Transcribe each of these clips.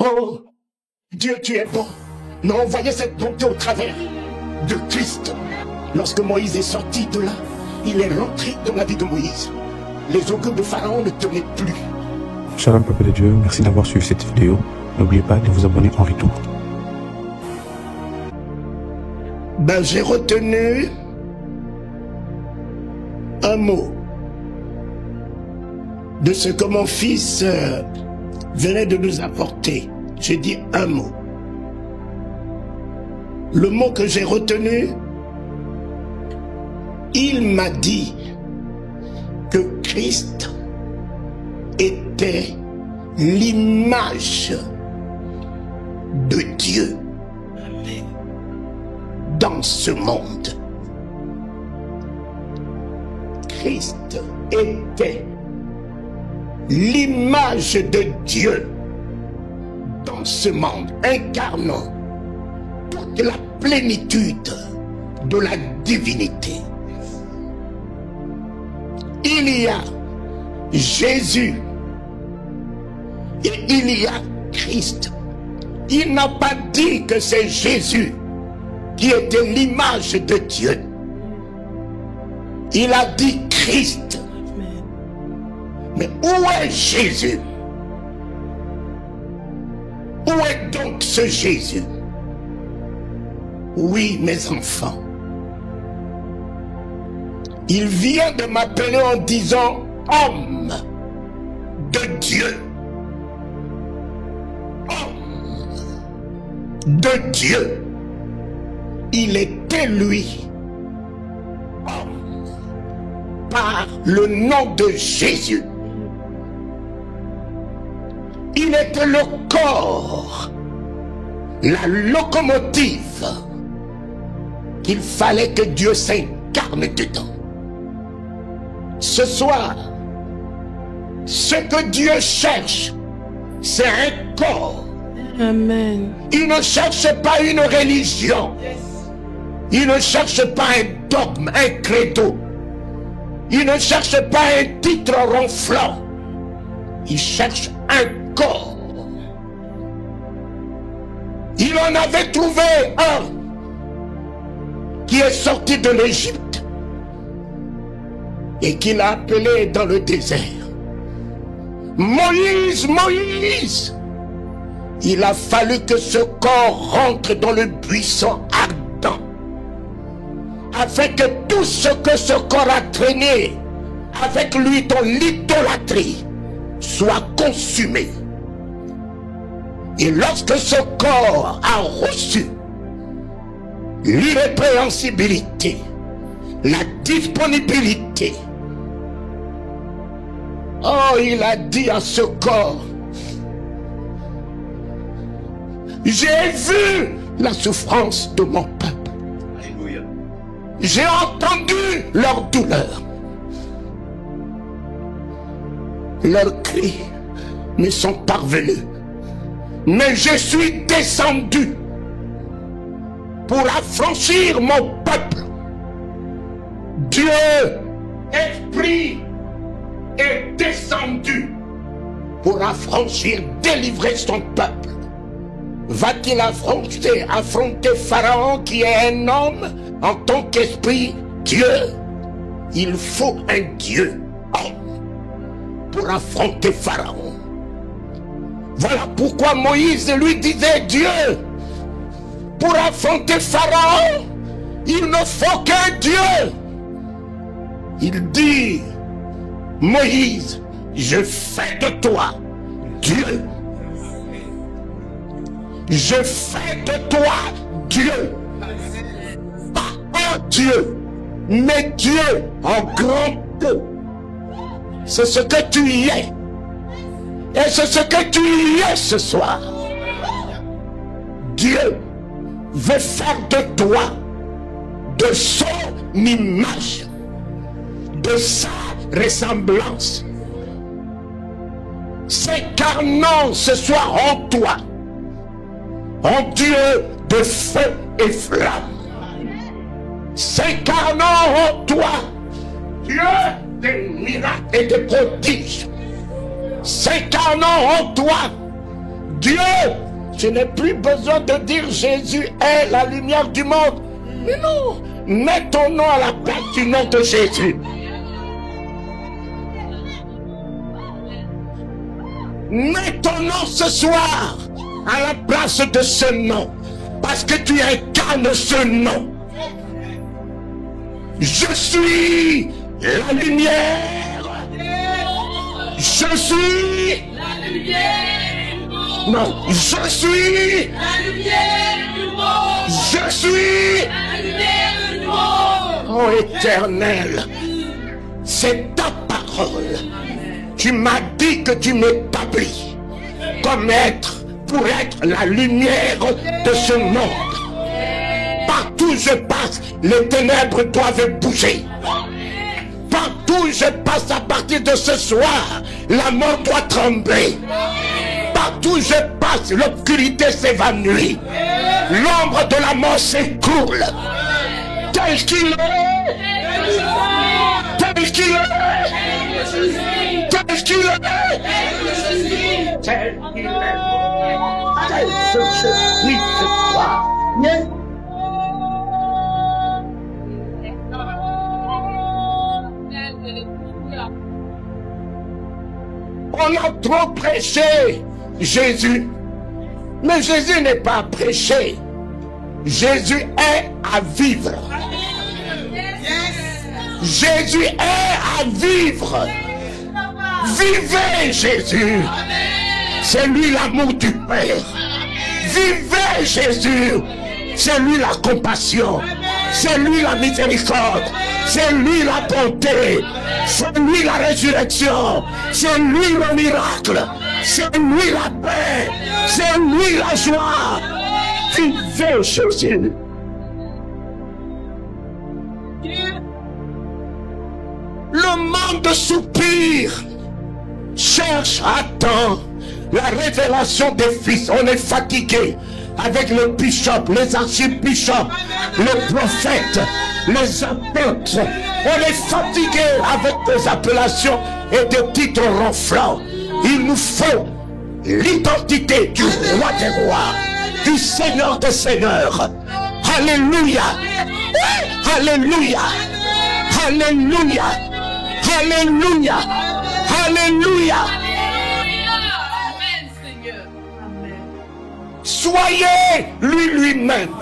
Oh, Dieu, tu es bon. Mais envoyez cette bonté au travers de Christ. Lorsque Moïse est sorti de là, il est rentré dans la vie de Moïse. Les augures de Pharaon ne tenaient plus. Shalom peuple de Dieu, merci d'avoir suivi cette vidéo. N'oubliez pas de vous abonner en retour. J'ai retenu un mot de ce que mon fils venait de nous apporter. J'ai dit un mot. Le mot que j'ai retenu, il m'a dit que Christ était l'image de Dieu dans ce monde. Christ était l'image de Dieu dans ce monde, incarnant toute la plénitude de la divinité. Il y a Jésus et il y a Christ. Il n'a pas dit que c'est Jésus qui était l'image de Dieu. Il a dit Christ. Mais où est Jésus? Où est donc ce Jésus? Oui, mes enfants. Il vient de m'appeler en disant homme de Dieu. Homme de Dieu. Il était lui, homme, par le nom de Jésus. Il était le corps, la locomotive qu'il fallait que Dieu s'incarne dedans. Ce soir, ce que Dieu cherche, c'est un corps. Amen. Il ne cherche pas une religion. Il ne cherche pas un dogme, un credo. Il ne cherche pas un titre ronflant. Il cherche un corps. Il en avait trouvé un qui est sorti de l'Égypte et qu'il a appelé dans le désert. Moïse, Moïse! Il a fallu que ce corps rentre dans le buisson ardent, afin que tout ce que ce corps a traîné avec lui dans l'idolâtrie soit consumé. Et lorsque ce corps a reçu l'irrépréhensibilité, la disponibilité, oh, il a dit à ce corps, j'ai vu la souffrance de mon peuple. Alléluia. J'ai entendu leur douleur. Leurs cris me sont parvenus. Mais je suis descendu pour affranchir mon peuple. Dieu, Esprit, est descendu pour affranchir, délivrer son peuple. Va-t-il affronter Pharaon qui est un homme en tant qu'esprit Dieu? Il faut un Dieu homme pour affronter Pharaon. Voilà pourquoi Moïse lui disait Dieu, pour affronter Pharaon, il ne faut qu'un Dieu. Il dit, Moïse, je fais de toi Dieu. Je fais de toi Dieu. Pas un Dieu, mais Dieu en grand peu. C'est ce que tu y es. Et c'est ce que tu y es ce soir. Dieu veut faire de toi, de son image, de sa ressemblance, s'incarnant ce soir en toi, en Dieu de feu et flamme, s'incarnant en toi, Dieu des miracles et des prodiges, s'incarnant en toi, Dieu, je n'ai plus besoin de dire Jésus est la lumière du monde. Mais non, mets ton nom à la place du nom de Jésus. Mets ton nom ce soir à la place de ce nom, parce que tu incarnes ce nom. Je suis la lumière. Je suis la lumière du monde. Non, je suis La lumière du monde. Je suis La lumière du monde. Oh Éternel, c'est ta parole. Tu m'as dit que tu m'établis comme être pour être la lumière de ce monde. Partout où je passe, les ténèbres doivent bouger. Partout où je passe à partir de ce soir, la mort doit trembler. Partout où je passe, l'obscurité s'évanouit. L'ombre de la mort s'écoule. Tel qu'il est. Tel qu'il est. Tel qu'il est. Tel qu'il est. Tel que je suis ce soir. On a trop prêché Jésus. Mais Jésus n'est pas prêché. Jésus est à vivre. Jésus est à vivre. Vivez Jésus. C'est lui l'amour du Père. Vivez Jésus. C'est lui la compassion. C'est lui la miséricorde. C'est lui la bonté. C'est lui la résurrection. C'est lui le miracle. C'est lui la paix. C'est lui la joie. Vivez Jésus. Le monde soupire, cherche, attend la révélation des fils. On est fatigué avec le bishop, les archibishops, les prophètes, les apôtres. On est fatigué avec des appellations et des titres ronflants. Il nous faut l'identité du roi des rois, du Seigneur des seigneurs. Alléluia. Alléluia. Alléluia. Alléluia. Alléluia. Amen, Seigneur. Amen. Soyez lui-même.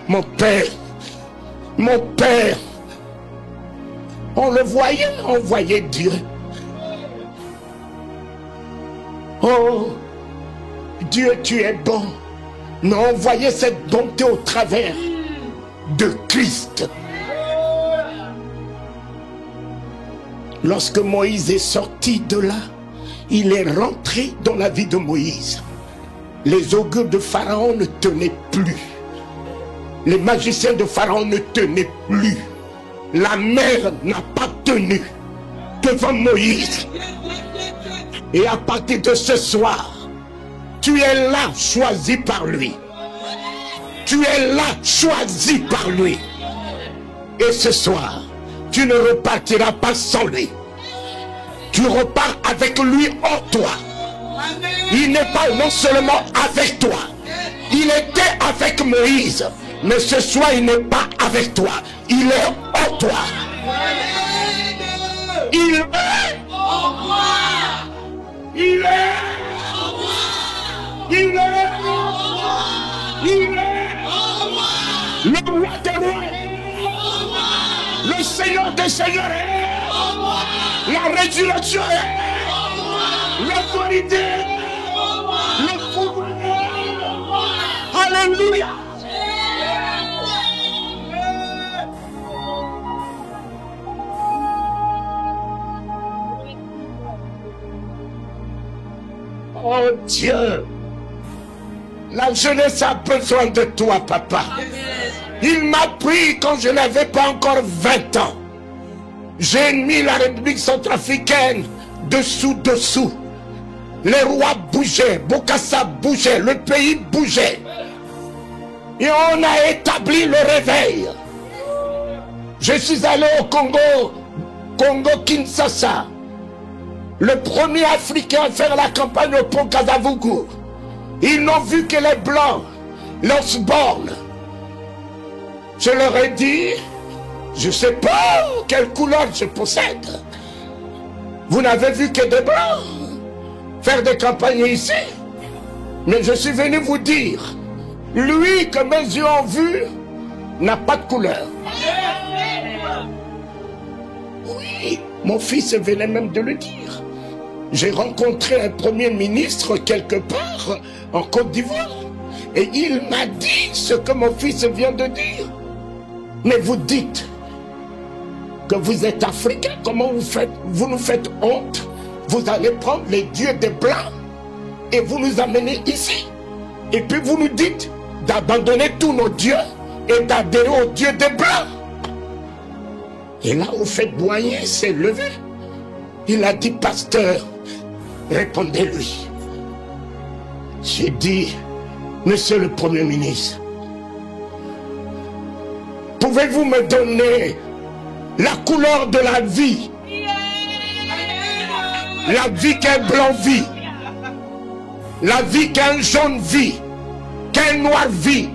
Mon Père, on le voyait, on voyait Dieu. Oh, Dieu, tu es bon. Mais on voyait cette bonté au travers de Christ. Lorsque Moïse est sorti de là, il est rentré dans la vie de Moïse. Les augures de Pharaon ne tenaient plus. Les magiciens de Pharaon ne tenaient plus. La mer n'a pas tenu devant Moïse. Et à partir de ce soir, tu es là choisi par lui. Tu es là choisi par lui. Et ce soir, tu ne repartiras pas sans lui. Tu repars avec lui en toi. Il n'est pas non seulement avec toi. Il était avec Moïse. Mais ce soir, il n'est pas avec toi. Il est en toi. Il est en moi. Il est en moi. Il est en moi. Il est en moi. Le roi des rois est en moi. Le Seigneur des seigneurs est en moi. La résurrection est en moi. L'autorité est en moi. Le pouvoir est en moi. Alléluia. Oh Dieu, la jeunesse a besoin de toi, papa. Il m'a pris quand je n'avais pas encore 20 ans. J'ai mis la République centrafricaine dessous. Les rois bougeaient, Bokassa bougeait, le pays bougeait. Et on a établi le réveil. Je suis allé au Congo Kinshasa. le premier Africain à faire la campagne au pont Kasavubu. Ils n'ont vu que les Blancs, l'Osborne. Je leur ai dit, je ne sais pas quelle couleur je possède. Vous n'avez vu que des Blancs faire des campagnes ici. Mais je suis venu vous dire, lui que mes yeux ont vu, n'a pas de couleur. Oui, mon fils venait même de le dire. J'ai rencontré un premier ministre quelque part en Côte d'Ivoire et il m'a dit ce que mon fils vient de dire. Mais vous dites que vous êtes africain, comment vous nous faites honte? Vous allez prendre les dieux des Blancs et vous nous amenez ici. Et puis vous nous dites d'abandonner tous nos dieux et d'adhérer aux dieux des Blancs. Et là, au fait, Boyer s'est levé. Il a dit, pasteur, répondez-lui. J'ai dit, monsieur le Premier ministre, pouvez-vous me donner la couleur de la vie? La vie qu'un blanc vit. La vie qu'un jaune vit. Qu'un noir vit.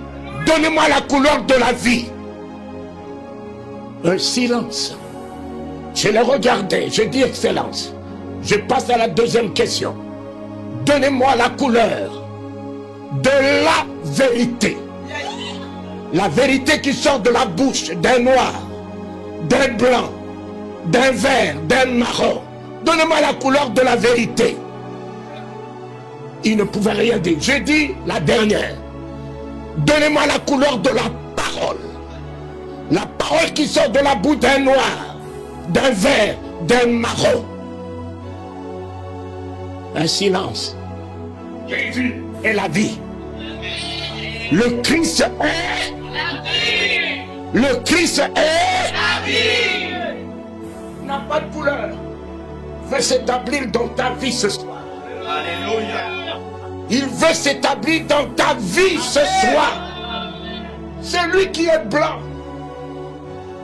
Donnez-moi la couleur de la vie. Un silence. Je l'ai regardé, je dis excellence. Je passe à la deuxième question. Donnez-moi la couleur de la vérité. La vérité qui sort de la bouche d'un noir, d'un blanc, d'un vert, d'un marron. Donnez-moi la couleur de la vérité. Il ne pouvait rien dire. J'ai dit la dernière. Donnez-moi la couleur de la parole. La parole qui sort de la bouche d'un noir, d'un vert, d'un marron. Un silence. Jésus est la vie. Le Christ est la vie. Le Christ est la vie. N'a pas de couleur. Veut s'établir dans ta vie ce soir. Alléluia. Il veut s'établir dans ta vie ce soir. C'est lui qui est blanc.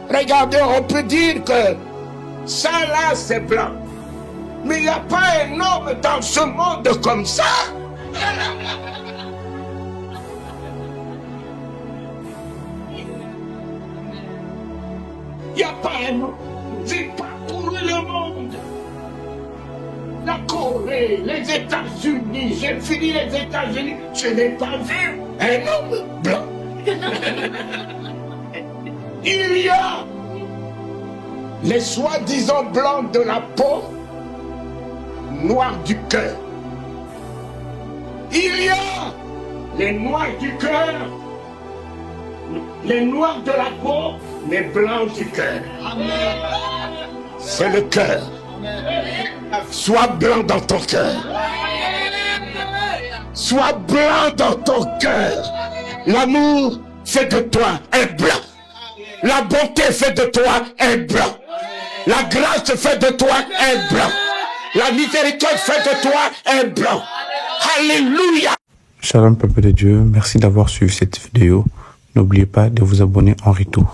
Regardez, on peut dire que ça là c'est blanc. Mais il n'y a pas un homme dans ce monde comme ça. Il n'y a pas un homme. J'ai parcouru le monde. La Corée, les États-Unis, j'ai fini les États-Unis. Je n'ai pas vu un homme blanc. Il y a les soi-disant blancs de la peau, noirs du cœur. Il y a les noirs du cœur, les noirs de la peau, les blancs du cœur. C'est le cœur. Sois blanc dans ton cœur. Sois blanc dans ton cœur. L'amour fait de toi un blanc. La bonté fait de toi un blanc. La grâce fait de toi un blanc. La miséricorde fait de toi un blanc. Alléluia. Shalom peuple de Dieu, merci d'avoir suivi cette vidéo. N'oubliez pas de vous abonner en retour.